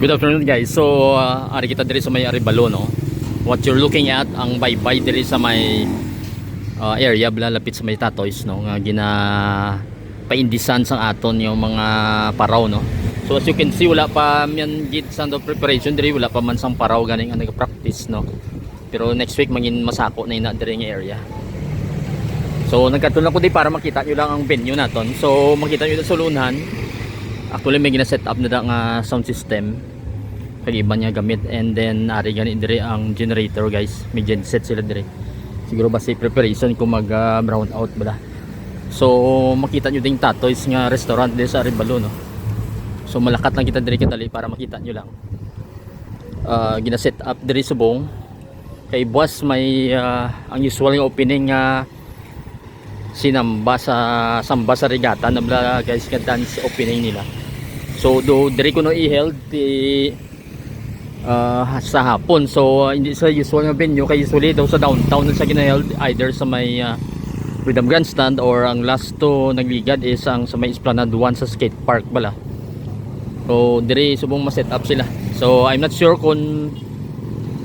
Good afternoon guys. So ari kita diri sa may Arevalo no. What you're looking at ang baybay diri sa may area lapit sa may Tatoys no nga gina paindisan sang aton yung mga paraw no. So as you can see wala pa man gid sound of preparation diri, wala pa man sang paraw ganing ang nag-practice no. Pero next week mangin masako na ina diri nga area. So nagkatulong ko di para makita nyo lang ang venue naton. So makita nyo sa sulunan. Actually may gina-set up na nga sound system kag iba niya gamit, and then ari gani dire ang generator guys, may genset sila dire. Siguro basi preparation kung mag brown out bala. So makita nyo ding Tatoys nga restaurant dire sa Arevalo no. So malakat lang kita dire kadali para makita nyo lang. Gina-set up dire subong kay boss may ang usual nga opening nga sinamba samba sa regata na bla guys ka dance opening nila. So do dire ko no i-held sa hapon. So hindi sa usual nga venue kay usually daw sa downtown sa gina-held either sa may Freedom Grandstand or ang last to nagligad is ang sa may Esplanade 1 sa skate park bala. So dire subong ma-set up sila. So I'm not sure kung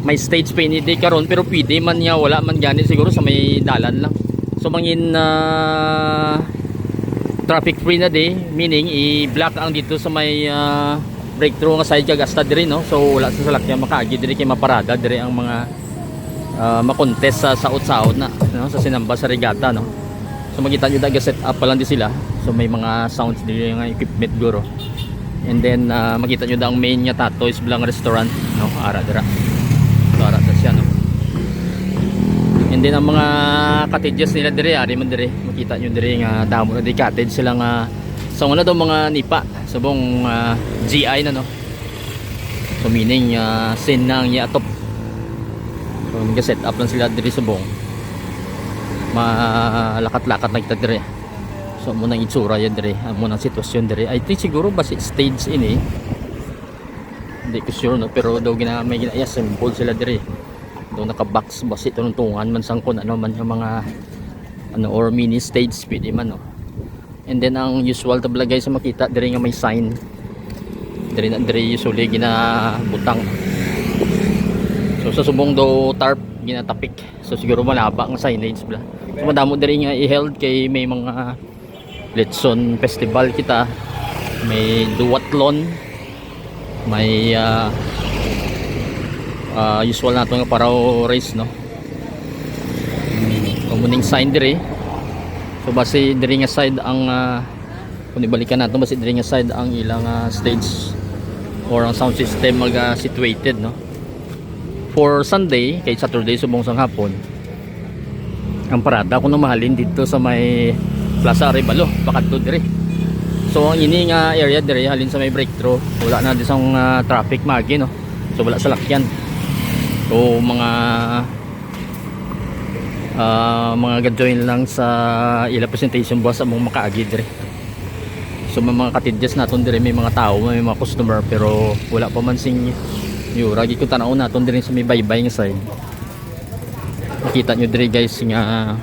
may stage pa ini di karon, pero pwede man nga wala man gani siguro sa may dalan lang. So mangin traffic free na di, meaning i-block ang dito sa may breakthrough nga side kag asta diri no. So wala sa salakyan makaagi diri kay maparada diri ang mga makontest sa saot-saot na no, sa sinamba sa regata no. So makita nyo daga set up pa lang di sila. So may mga sounds diri nga equipment guro. And then makita nyo da ang main nga Tatoys Blang restaurant no, ara dira. So ara siya no. And then ang mga cottages nila dire, ari man dire, makita nyo dire nga damo na di cottage sila nga sa una daw mga nipa subong GI na no. So meaning sin nang yatop. So nag-set up lang sila dire subong. Malakat-lakat na kita dire. So munang itsura yan dire, munang sitwasyon dire. I think siguro basi stage ini. Hindi ko sure no, pero daw may gina-assemble sila dire. Doon naka-box basi tuntungan man sang kun ano man yung mga ano or mini stage pwede man no. And then ang usual tabla guys sa makita dire nga may sign. Dire na dire usually ginabutang. So sa subong do tarp ginatapik. So siguro malaba ang signage bla. So madamo dire nga i-held kay may mga Letson festival kita. May duathlon. May usual nato nga paraw race no. Kumuning sign dire. So base dire nga side ang kung ibalikan nato base dire nga side ang ilang stage or ang sound system mag situated no. For Sunday kay Saturday subong sang hapon ang parada kuno mahalin dito sa may Plaza Arevalo pakadto dire. So ang ini nga area dire halin sa may breakthrough wala na disang traffic magi no. So wala sa lakyan. So mga ga-join lang sa ila presentation boss among makaagi dire. So may mga cottages naton dire, may mga tao, may mga customer pero wala pa man sing yura gi ko tanaw naton dire sa may baybay nga side. Makita nyo dire guys nga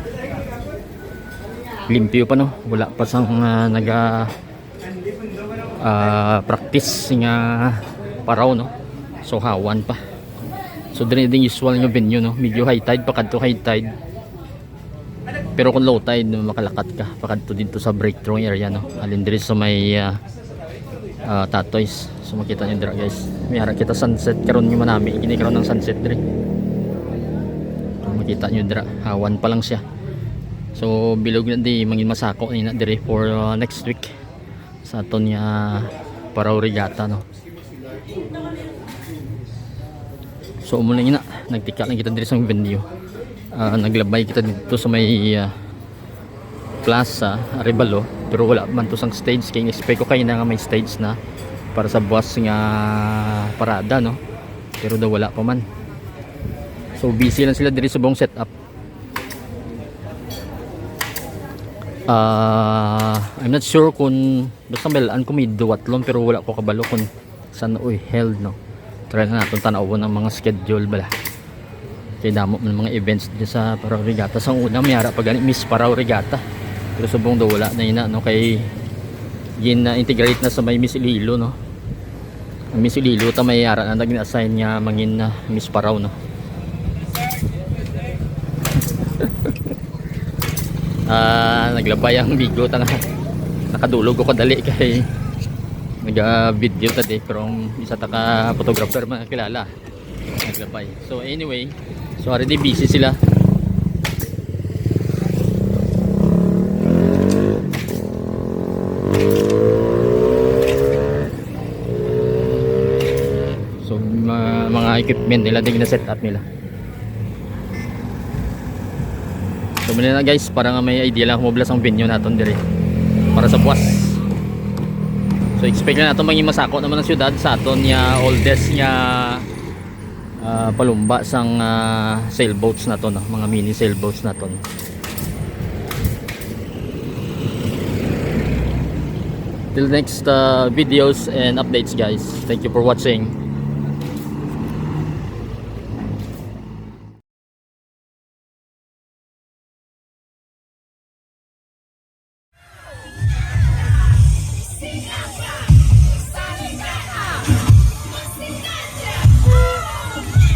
limpyo pa no, wala pa sang naga practice nga paraw no. So hawan pa. So dire din usual nga venue no, medyo high tide pa kadto high tide. Pero kung low tide makalakat ka pakadto dito sa breakthrough area no. Alin dire sa may Tatoys. So makita niyo dire guys. May ara kita sunset karon yung manami, kini karon ng sunset dire. So, makita niyo dire hawan pa lang siya. So bilog na di mangin masako ni na dire for next week sa aton nga paraw regata no. So umulan na, nagtika lang kita dito sa venue. Naglabay kita dito sa may Plaza Arevalo, pero wala man to sang stage kay expect ko kay na nga may stage na para sa boss nga parada no. Pero daw wala pa man. So busy lang sila diri sa buong setup. I'm not sure kung basta melan ko may duathlon pero wala ko kabalo kung saan held no. Try na natin tanawon ang mga schedule bala. Kaya damo ng mga events dito sa Paraw Regata. Sa una may harap pa gani Miss Paraw Regata. Pero subong daw wala na ina no kay gin integrate na sa may Miss Iloilo no. Miss Lilo ta may ara na nag-assign niya mangin na Miss Paraw no. Naglabay ang bigo ta nga nakadulog ko kadali kay nag-video ta di pero isa ta ka photographer man kilala naglabay. So anyway, so already busy sila. So mga equipment nila din na set up nila. So muna na guys, para nga may idea lang kumublas ang venue natin dire para sa buwas. So expect na natin maging masako naman ang syudad sa aton niya oldest niya palumba sang sailboats na to no? Mga mini sailboats na to. Till next videos and updates guys. Thank you for watching.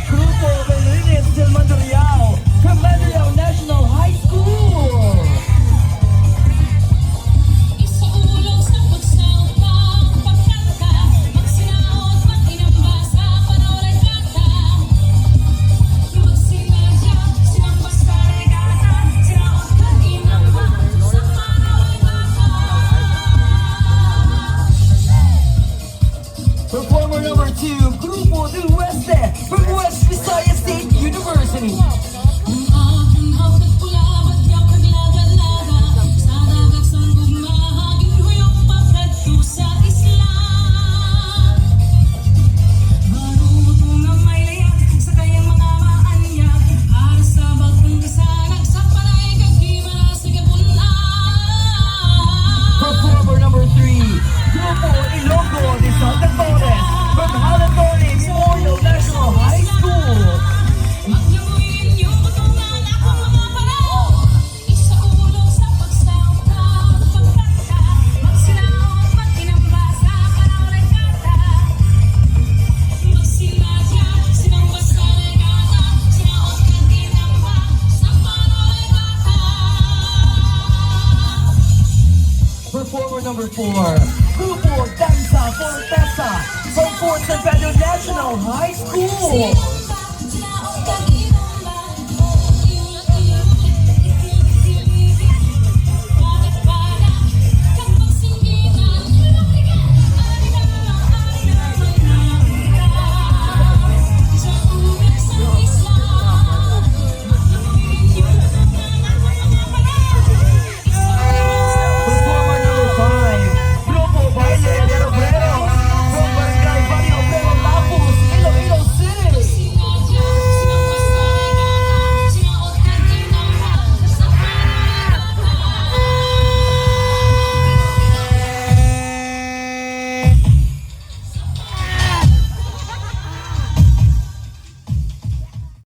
Grupo Belines del Mandaluyao, from Mandaluyao National High School. Isaulog sa pagsamba, pagkanta, magsinaot, mag-inamba sa panawaligata. Magsinadya, silang basta regata, sinaot, mag-inamba sa panawaligata. Performer number 2, Grupo del Oeste, from West Visayas State University. Ang aking hawdat pula, badyaw kaglaga-laga, sa dagat sang gugmahaging huyong pagkadto sa isla. Marutong ang may layag sa kayang mga maanyag, para sa bagong kasanag sa panay kagimara sa gabulan. Performer number 3, Grupo Ilonggo de Santa Torres, from Halatone Memorial National High School. Maglamuin niyo patungan akong mga paraw. Isaulog sa pagsangka, pagkanta, magsinaot, mag-inamba sa panawaligata. Magsinadya, sinamba sa regata, sinaot, mag-inamba sa panawaligata. Performer number 4, Grupo Danza Fortesa, from Fort San Pedro National High School.